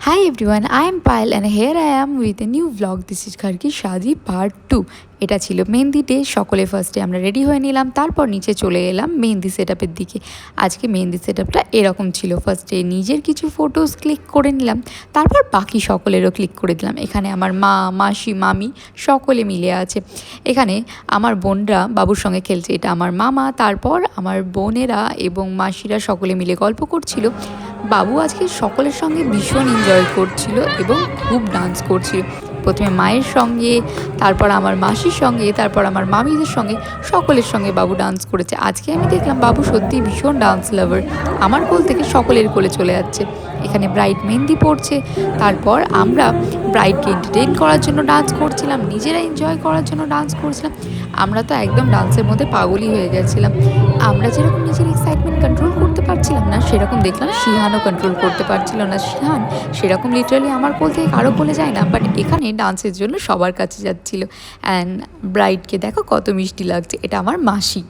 Hi everyone, I am Payal and here I am with a new vlog. This is घर की शादी part 2। এটা ছিল mehndi day. সকলে ফার্স্টে আমরা রেডি হয়ে নিলাম, তারপর নিচে চলে এলাম মেহেন্দি সেটআপের দিকে। আজকে মেহেন্দি সেটআপটা এরকম ছিল, ফার্স্টে নিজের কিছু ফটোস ক্লিক করে নিলাম, তারপর বাকি সকলেরও ক্লিক করে দিলাম। এখানে আমার মা, মাসি, মামি সকলে মিলে আছে। এখানে আমার বোনরা বাবুর সঙ্গে খেলছে, এটা আমার মামা। তারপর আমার বোনেরা এবং মাসিরা সকলে মিলে গল্প করছিল। বাবু আজকে সকলের সঙ্গে ভীষণ এনজয় করছিল এবং খুব ডান্স করছিল। প্রথমে মায়ের সঙ্গে, তারপর আমার মাসির সঙ্গে, তারপর আমার মামিদের সঙ্গে, সকলের সঙ্গে বাবু ডান্স করেছে। আজকে আমি দেখলাম বাবু সত্যিই ভীষণ ডান্স লাভার, আমার কোল থেকে সকলের কোলে চলে যাচ্ছে। এখানে ব্রাইড মেহেন্দি পড়ছে, তারপর আমরা ব্রাইডকে এন্টারটেইন করার জন্য ডান্স করছিলাম, নিজেরা এনজয় করার জন্য ডান্স করছিলাম। আমরা তো একদম ডান্সের মধ্যে পাগলই হয়ে গেছিলাম। আমরা যেরকম নিজের এক্সাইটমেন্ট কন্ট্রোল করতে পারছিলাম না, সেরকম দেখলাম শিহানও কন্ট্রোল করতে পারছিল না। শিহান সেরকম লিটারালি আমার কোল থেকে কারো কোলে যায় না, বাট এখানে ডান্সের জন্য সবার কাছে যাচ্ছিল। অ্যান্ড ব্রাইডকে দেখো কত মিষ্টি লাগছে, এটা আমার মাসি।